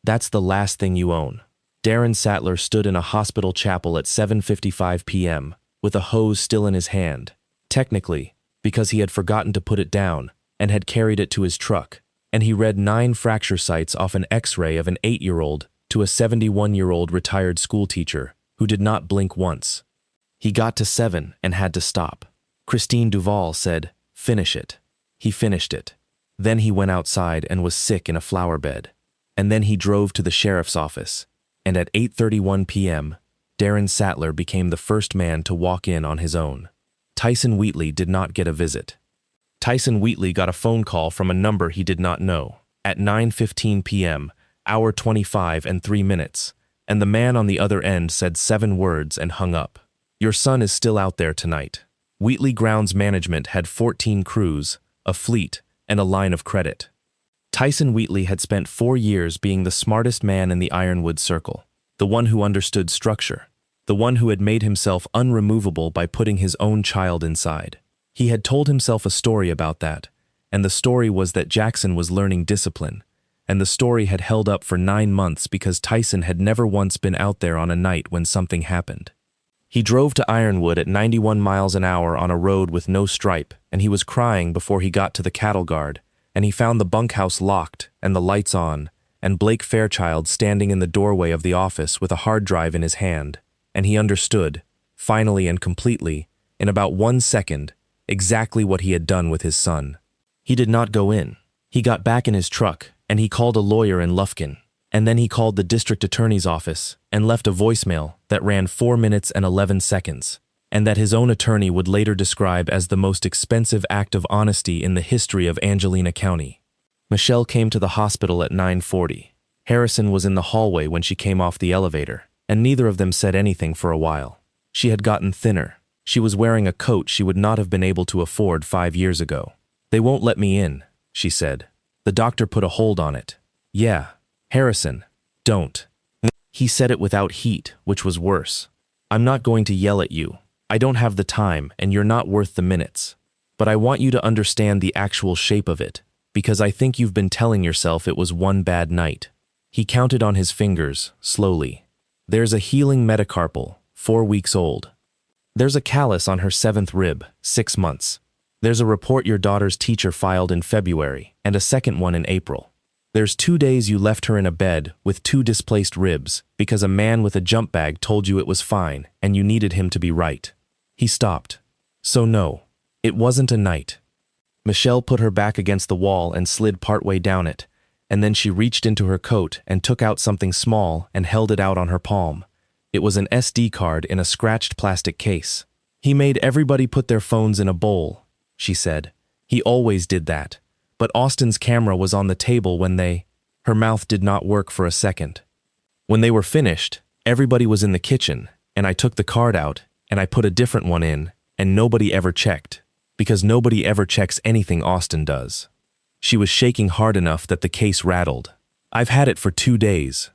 That's the last thing you own." Darren Sattler stood in a hospital chapel at 7:55 p.m., with a hose still in his hand, technically, because he had forgotten to put it down and had carried it to his truck, and he read 9 fracture sites off an X-ray of an 8-year-old to a 71-year-old retired schoolteacher who did not blink once. He got to 7 and had to stop. Christine Duvall said, "Finish it." He finished it. Then he went outside and was sick in a flower bed. And then he drove to the sheriff's office. And at 8:31 p.m., Darren Sattler became the first man to walk in on his own. Tyson Wheatley did not get a visit. Tyson Wheatley got a phone call from a number he did not know at 9:15 p.m., hour 25 and 3 minutes, and the man on the other end said 7 words and hung up. Your son is still out there tonight. Wheatley Grounds Management had 14 crews, a fleet, and a line of credit. Tyson Wheatley had spent 4 years being the smartest man in the Ironwood Circle, the one who understood structure, the one who had made himself unremovable by putting his own child inside. He had told himself a story about that, and the story was that Jackson was learning discipline, and the story had held up for 9 months because Tyson had never once been out there on a night when something happened. He drove to Ironwood at 91 miles an hour on a road with no stripe, and he was crying before he got to the cattle guard, and he found the bunkhouse locked and the lights on, and Blake Fairchild standing in the doorway of the office with a hard drive in his hand, and he understood, finally and completely, in about 1 second, exactly what he had done with his son. He did not go in. He got back in his truck, and he called a lawyer in Lufkin, and then he called the district attorney's office and left a voicemail that ran 4 minutes and 11 seconds, and that his own attorney would later describe as the most expensive act of honesty in the history of Angelina County. Michelle came to the hospital at 9:40. Harrison was in the hallway when she came off the elevator, and neither of them said anything for a while. She had gotten thinner. She was wearing a coat she would not have been able to afford 5 years ago. "They won't let me in," she said. The doctor put a hold on it. "Yeah, Harrison, don't." He said it without heat, which was worse. "I'm not going to yell at you. I don't have the time, and you're not worth the minutes. But I want you to understand the actual shape of it, because I think you've been telling yourself it was one bad night." He counted on his fingers, slowly. "There's a healing metacarpal, 4 weeks old. There's a callus on her 7th rib, 6 months. There's a report your daughter's teacher filed in February, and a second one in April. There's 2 days you left her in a bed with 2 displaced ribs because a man with a jump bag told you it was fine and you needed him to be right." He stopped. "So no, it wasn't a night." Michelle put her back against the wall and slid partway down it, and then she reached into her coat and took out something small and held it out on her palm. It was an SD card in a scratched plastic case. "He made everybody put their phones in a bowl," she said. "He always did that. But Austin's camera was on the table when they—" Her mouth did not work for a second. "When they were finished, everybody was in the kitchen, and I took the card out, and I put a different one in, and nobody ever checked, because nobody ever checks anything Austin does." She was shaking hard enough that the case rattled. "I've had it for 2 days.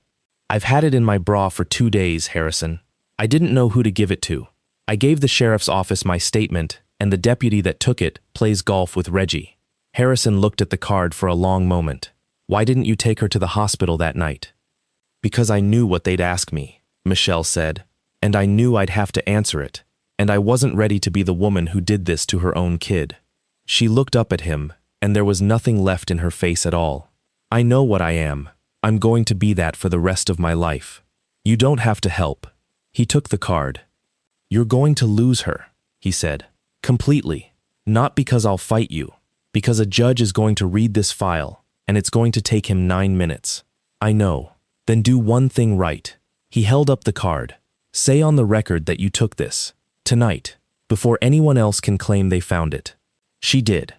I've had it in my bra for 2 days, Harrison. I didn't know who to give it to. I gave the sheriff's office my statement, and the deputy that took it plays golf with Reggie." Harrison looked at the card for a long moment. "Why didn't you take her to the hospital that night?" "Because I knew what they'd ask me," Michelle said, "and I knew I'd have to answer it, and I wasn't ready to be the woman who did this to her own kid." She looked up at him, and there was nothing left in her face at all. "I know what I am. I'm going to be that for the rest of my life. You don't have to help." He took the card. "You're going to lose her," he said. "Completely. Not because I'll fight you. Because a judge is going to read this file, and it's going to take him 9 minutes. I know. Then do one thing right." He held up the card. "Say on the record that you took this, tonight, before anyone else can claim they found it." She did.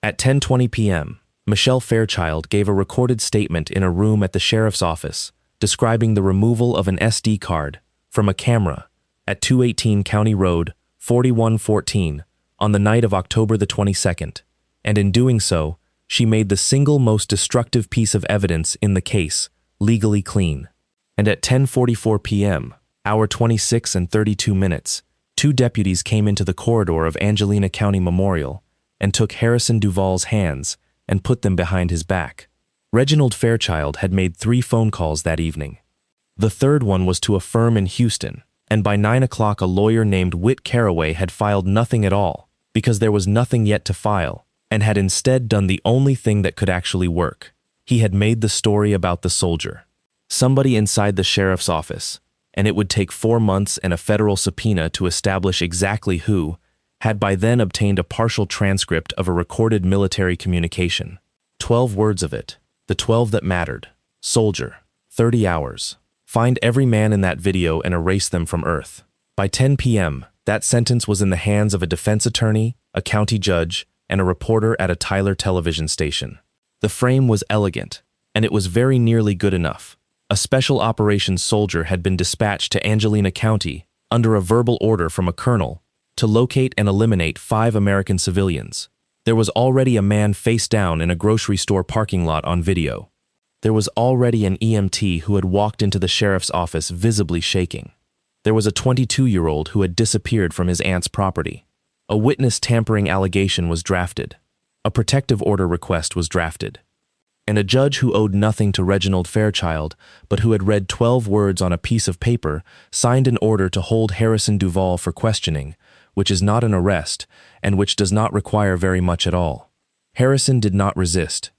At 10:20 p.m., Michelle Fairchild gave a recorded statement in a room at the sheriff's office describing the removal of an SD card from a camera at 218 County Road, 4114, on the night of October the 22nd. And in doing so, she made the single most destructive piece of evidence in the case legally clean. And at 10:44 p.m., hour 26 and 32 minutes, 2 deputies came into the corridor of Angelina County Memorial and took Harrison Duvall's hands and put them behind his back. Reginald Fairchild had made 3 phone calls that evening. The third one was to a firm in Houston, and by 9 o'clock a lawyer named Whit Caraway had filed nothing at all because there was nothing yet to file, and had instead done the only thing that could actually work. He had made the story about the soldier. Somebody inside the sheriff's office, and it would take 4 months and a federal subpoena to establish exactly who, had by then obtained a partial transcript of a recorded military communication. 12 words of it, the 12 that mattered. Soldier, 30 hours. Find every man in that video and erase them from Earth. By 10 p.m., that sentence was in the hands of a defense attorney, a county judge, and a reporter at a Tyler television station. The frame was elegant, and it was very nearly good enough. A special operations soldier had been dispatched to Angelina County, under a verbal order from a colonel, to locate and eliminate 5 American civilians. There was already a man face down in a grocery store parking lot on video. There was already an EMT who had walked into the sheriff's office visibly shaking. There was a 22-year-old who had disappeared from his aunt's property. A witness tampering allegation was drafted. A protective order request was drafted. And a judge who owed nothing to Reginald Fairchild, but who had read 12 words on a piece of paper, signed an order to hold Harrison Duvall for questioning, which is not an arrest, and which does not require very much at all. Harrison did not resist.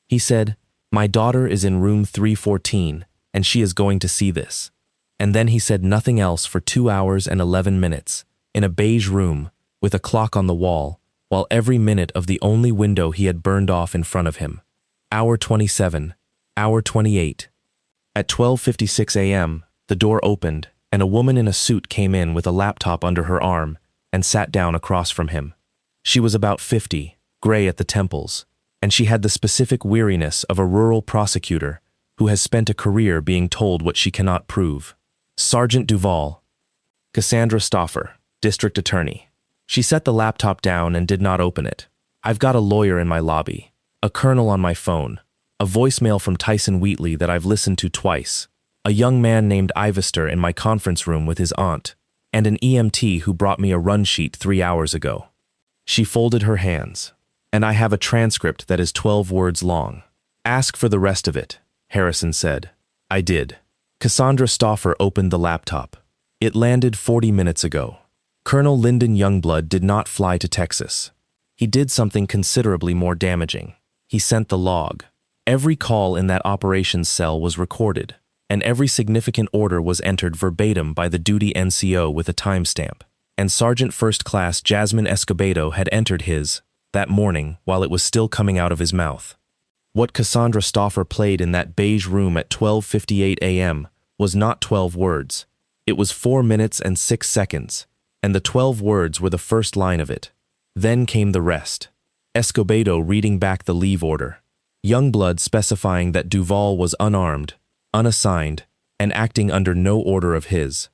He said, "My daughter is in room 314, and she is going to see this." And then he said nothing else for 2 hours and 11 minutes, in a beige room, with a clock on the wall, while every minute of the only window he had burned off in front of him. Hour 27, hour 28. At 12:56 a.m., the door opened, and a woman in a suit came in with a laptop under her arm and sat down across from him. She was about 50, gray at the temples, and she had the specific weariness of a rural prosecutor who has spent a career being told what she cannot prove. Sergeant Duvall. Cassandra Stauffer, District Attorney. She set the laptop down and did not open it. "I've got a lawyer in my lobby, a colonel on my phone, a voicemail from Tyson Wheatley that I've listened to twice, a young man named Ivester in my conference room with his aunt, and an EMT who brought me a run sheet 3 hours ago." She folded her hands. "And I have a transcript that is 12 words long." "Ask for the rest of it," Harrison said. "I did." Cassandra Stauffer opened the laptop. "It landed 40 minutes ago. Colonel Lyndon Youngblood did not fly to Texas. He did something considerably more damaging. He sent the log. Every call in that operations cell was recorded, and every significant order was entered verbatim by the duty NCO with a timestamp. And Sergeant First Class Jasmine Escobedo had entered his, that morning, while it was still coming out of his mouth. What Cassandra Stauffer played in that beige room at 12:58 a.m. was not 12 words. It was 4 minutes and 6 seconds, and the 12 words were the first line of it. Then came the rest. Escobedo reading back the leave order. Youngblood specifying that Duvall was unarmed, unassigned, and acting under no order of his.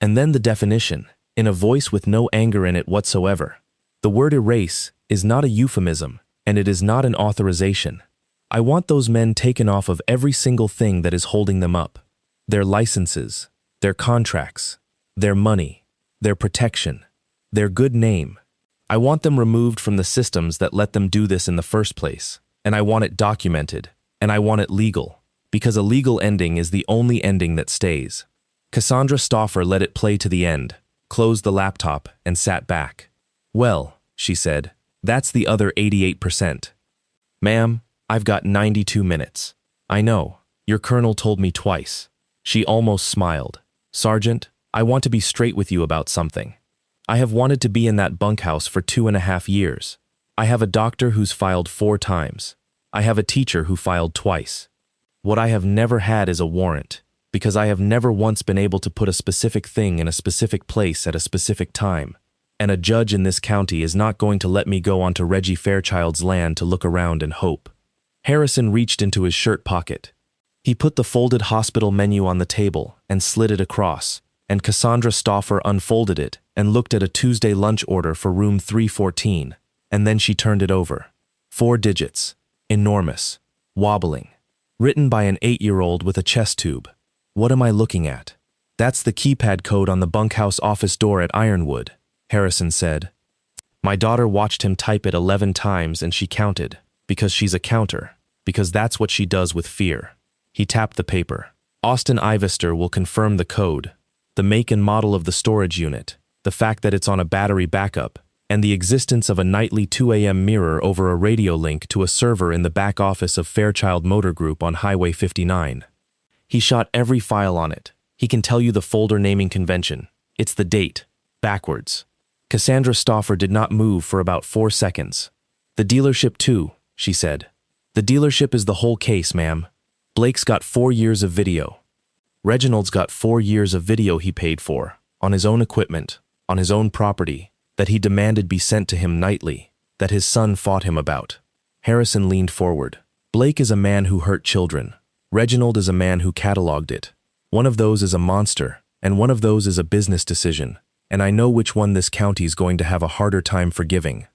And then the definition, in a voice with no anger in it whatsoever. The word erase is not a euphemism, and it is not an authorization. I want those men taken off of every single thing that is holding them up. Their licenses, their contracts, their money, their protection, their good name. I want them removed from the systems that let them do this in the first place, and I want it documented, and I want it legal, because a legal ending is the only ending that stays. Cassandra Stauffer let it play to the end, closed the laptop, and sat back. "Well," she said, "that's the other 88%. Ma'am, I've got 92 minutes. I know, your colonel told me twice." She almost smiled. "Sergeant, I want to be straight with you about something. I have wanted to be in that bunkhouse for 2.5 years. I have a doctor who's filed 4 times. I have a teacher who filed twice. What I have never had is a warrant, because I have never once been able to put a specific thing in a specific place at a specific time. And a judge in this county is not going to let me go onto Reggie Fairchild's land to look around and hope." Harrison reached into his shirt pocket. He put the folded hospital menu on the table and slid it across, and Cassandra Stauffer unfolded it and looked at a Tuesday lunch order for room 314, and then she turned it over. 4 digits, enormous, wobbling, written by an 8-year-old with a chest tube. "What am I looking at?" "That's the keypad code on the bunkhouse office door at Ironwood," Harrison said. "My daughter watched him type it 11 times and she counted, because she's a counter, because that's what she does with fear." He tapped the paper. "Austin Ivester will confirm the code, the make and model of the storage unit, the fact that it's on a battery backup, and the existence of a nightly 2 a.m. mirror over a radio link to a server in the back office of Fairchild Motor Group on Highway 59. He shot every file on it. He can tell you the folder naming convention. It's the date, backwards." Cassandra Stauffer did not move for about 4 seconds. "The dealership too," she said. "The dealership is the whole case, ma'am. Blake's got 4 years of video. Reginald's got 4 years of video he paid for, on his own equipment, on his own property, that he demanded be sent to him nightly, that his son fought him about." Harrison leaned forward. "Blake is a man who hurt children. Reginald is a man who cataloged it. One of those is a monster, and one of those is a business decision, and I know which one this county's going to have a harder time forgiving.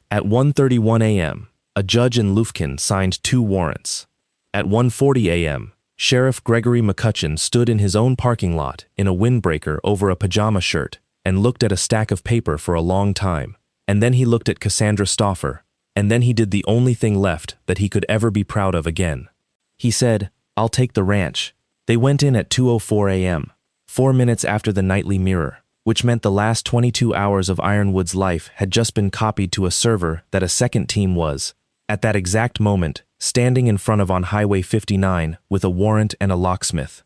At 1:31 a.m., a judge in Lufkin signed 2 warrants. At 1:40 a.m., Sheriff Gregory McCutcheon stood in his own parking lot in a windbreaker over a pajama shirt and looked at a stack of paper for a long time, and then he looked at Cassandra Stauffer, and then he did the only thing left that he could ever be proud of again. He said, "I'll take the ranch." They went in at 2:04 a.m., 4 minutes after the nightly mirror, which meant the last 22 hours of Ironwood's life had just been copied to a server that a second team was, at that exact moment, standing in front of on Highway 59 with a warrant and a locksmith.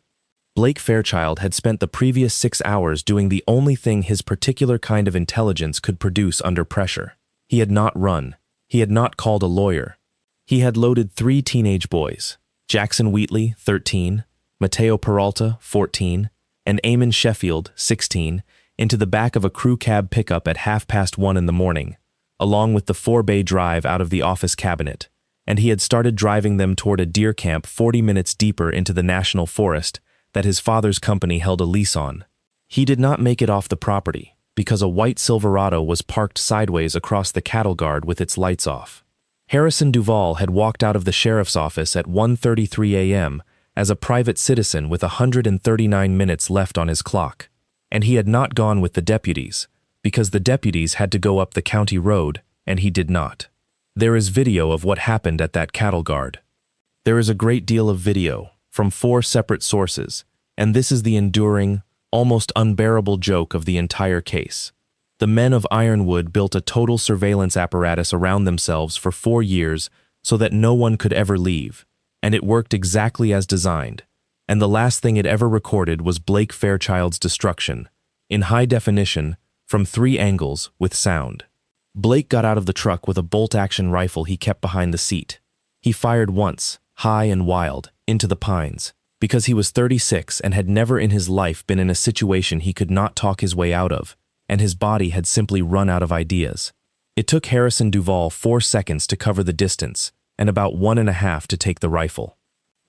Blake Fairchild had spent the previous 6 hours doing the only thing his particular kind of intelligence could produce under pressure. He had not run. He had not called a lawyer. He had loaded 3 teenage boys, Jackson Wheatley, 13, Mateo Peralta, 14, and Eamon Sheffield, 16, into the back of a crew cab pickup at 1:30 in the morning, along with the 4-bay drive out of the office cabinet, and he had started driving them toward a deer camp 40 minutes deeper into the national forest that his father's company held a lease on. He did not make it off the property because a white Silverado was parked sideways across the cattle guard with its lights off. Harrison Duvall had walked out of the sheriff's office at 1:33 a.m. as a private citizen with 139 minutes left on his clock, and he had not gone with the deputies, because the deputies had to go up the county road, and he did not. There is video of what happened at that cattle guard. There is a great deal of video, from 4 separate sources, and this is the enduring, almost unbearable joke of the entire case. The men of Ironwood built a total surveillance apparatus around themselves for 4 years so that no one could ever leave, and it worked exactly as designed, and the last thing it ever recorded was Blake Fairchild's destruction, in high definition, from 3 angles with sound. Blake got out of the truck with a bolt-action rifle he kept behind the seat. He fired once, high and wild, into the pines, because he was 36 and had never in his life been in a situation he could not talk his way out of, and his body had simply run out of ideas. It took Harrison Duvall 4 seconds to cover the distance, and about 1.5 to take the rifle.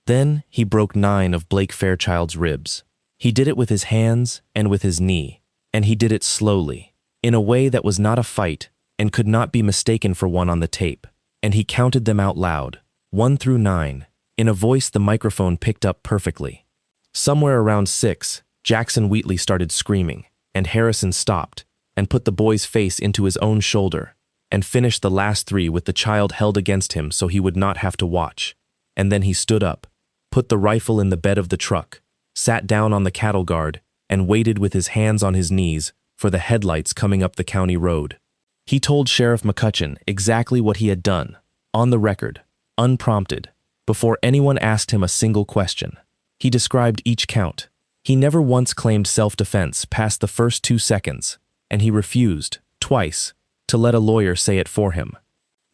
Then he broke 9 of Blake Fairchild's ribs. He did it with his hands and with his knee, and he did it slowly, in a way that was not a fight and could not be mistaken for one on the tape, and he counted them out loud, 1 through 9, in a voice the microphone picked up perfectly. Somewhere around 6, Jackson Wheatley started screaming, and Harrison stopped and put the boy's face into his own shoulder and finished the last 3 with the child held against him so he would not have to watch. And then he stood up, put the rifle in the bed of the truck, sat down on the cattle guard, and waited with his hands on his knees for the headlights coming up the county road. He told Sheriff McCutcheon exactly what he had done, on the record, unprompted, before anyone asked him a single question. He described each count. He never once claimed self-defense past the first 2 seconds, and he refused, twice, to let a lawyer say it for him.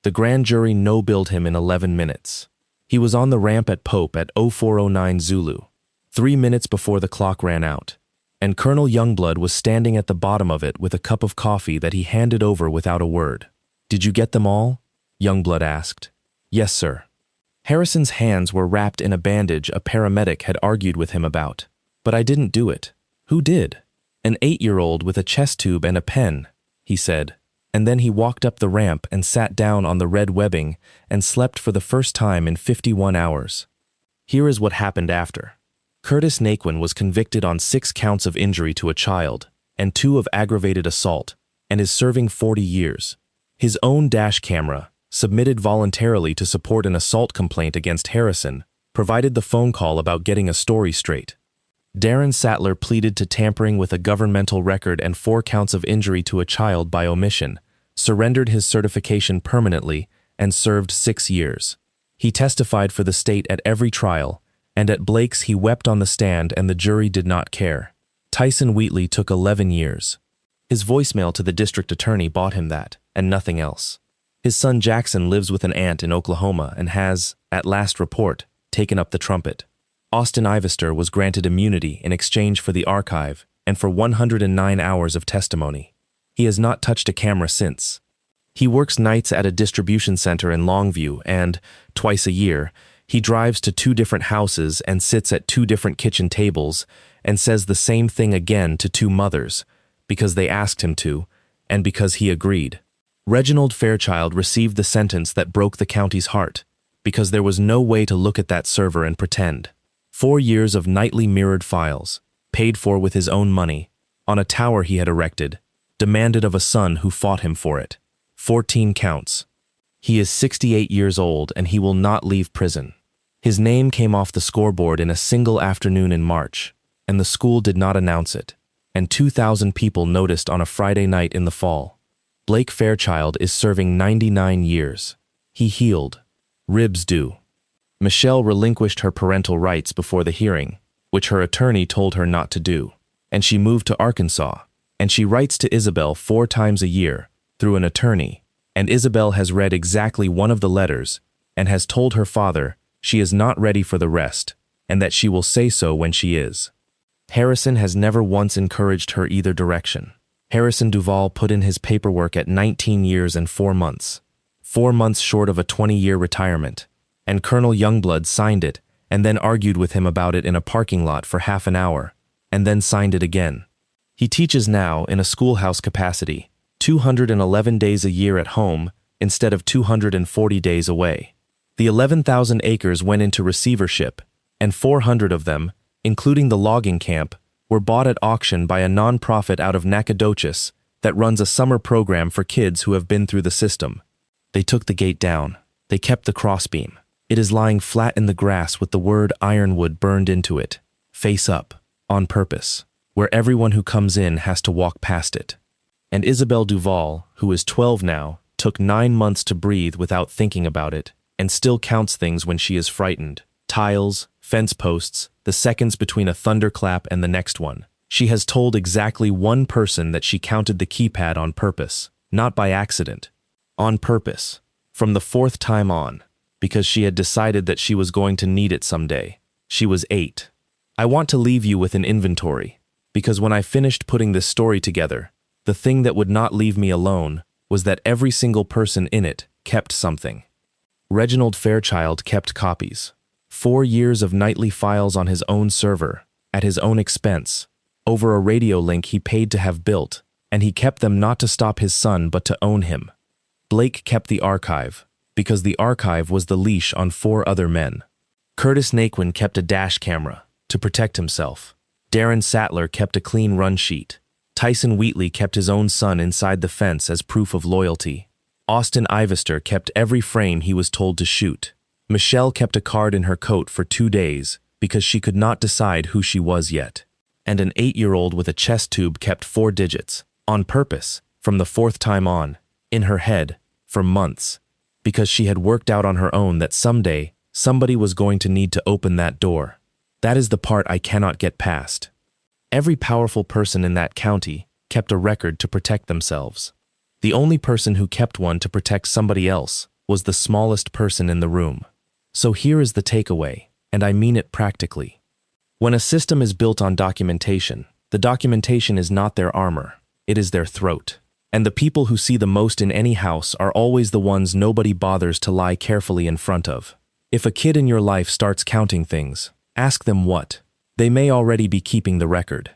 The grand jury no-billed him in 11 minutes. He was on the ramp at Pope at 0409 Zulu, 3 minutes before the clock ran out, and Colonel Youngblood was standing at the bottom of it with a cup of coffee that he handed over without a word. "Did you get them all?" Youngblood asked. "Yes, sir." Harrison's hands were wrapped in a bandage a paramedic had argued with him about. "But I didn't do it." "Who did?" "An 8-year-old with a chest tube and a pen," he said. And then he walked up the ramp and sat down on the red webbing and slept for the first time in 51 hours. Here is what happened after. Curtis Naquin was convicted on 6 counts of injury to a child and 2 of aggravated assault, and is serving 40 years. His own dash camera, submitted voluntarily to support an assault complaint against Harrison, provided the phone call about getting a story straight. Darren Sattler pleaded to tampering with a governmental record and 4 counts of injury to a child by omission, surrendered his certification permanently, and served 6 years. He testified for the state at every trial, and at Blake's he wept on the stand and the jury did not care. Tyson Wheatley took 11 years. His voicemail to the district attorney bought him that, and nothing else. His son Jackson lives with an aunt in Oklahoma and has, at last report, taken up the trumpet. Austin Ivester was granted immunity in exchange for the archive and for 109 hours of testimony. He has not touched a camera since. He works nights at a distribution center in Longview and, twice a year, he drives to 2 different houses and sits at 2 different kitchen tables and says the same thing again to two mothers, because they asked him to, and because he agreed. Reginald Fairchild received the sentence that broke the county's heart, because there was no way to look at that server and pretend. 4 years of nightly mirrored files, paid for with his own money, on a tower he had erected, demanded of a son who fought him for it. 14 counts. He is 68 years old and he will not leave prison. His name came off the scoreboard in a single afternoon in March, and the school did not announce it, and 2,000 people noticed on a Friday night in the fall. Blake Fairchild is serving 99 years. He healed. Ribs due. Michelle relinquished her parental rights before the hearing, which her attorney told her not to do, and she moved to Arkansas, and she writes to Isabel 4 times a year through an attorney, and Isabel has read exactly one of the letters and has told her father she is not ready for the rest and that she will say so when she is. Harrison has never once encouraged her either direction. Harrison Duvall put in his paperwork at 19 years and 4 months, 4 months short of a 20-year retirement, and Colonel Youngblood signed it and then argued with him about it in a parking lot for half an hour, and then signed it again. He teaches now, in a schoolhouse capacity, 211 days a year at home instead of 240 days away. The 11,000 acres went into receivership, and 400 of them, including the logging camp, were bought at auction by a non-profit out of Nacogdoches that runs a summer program for kids who have been through the system. They took the gate down. They kept the crossbeam. It is lying flat in the grass with the word ironwood burned into it, face up, on purpose, where everyone who comes in has to walk past it. And Isabel Duvall, who is 12 now, took 9 months to breathe without thinking about it, and still counts things when she is frightened. Tiles, fence posts, the seconds between a thunderclap and the next one. She has told exactly one person that she counted the keypad on purpose, not by accident. On purpose, from the 4th time on, because she had decided that she was going to need it someday. She was 8. I want to leave you with an inventory, because when I finished putting this story together, the thing that would not leave me alone was that every single person in it kept something. Reginald Fairchild kept copies. 4 years of nightly files on his own server, at his own expense, over a radio link he paid to have built, and he kept them not to stop his son but to own him. Blake kept the archive, because the archive was the leash on 4 other men. Curtis Naquin kept a dash camera, to protect himself. Darren Sattler kept a clean run sheet. Tyson Wheatley kept his own son inside the fence as proof of loyalty. Austin Ivester kept every frame he was told to shoot. Michelle kept a card in her coat for 2 days because she could not decide who she was yet. And an 8-year-old with a chest tube kept 4 digits, on purpose, from the 4th time on, in her head, for months, because she had worked out on her own that someday somebody was going to need to open that door. That is the part I cannot get past. Every powerful person in that county kept a record to protect themselves. The only person who kept one to protect somebody else was the smallest person in the room. So here is the takeaway, and I mean it practically. When a system is built on documentation, the documentation is not their armor, it is their throat. And the people who see the most in any house are always the ones nobody bothers to lie carefully in front of. If a kid in your life starts counting things, ask them what. They may already be keeping the record.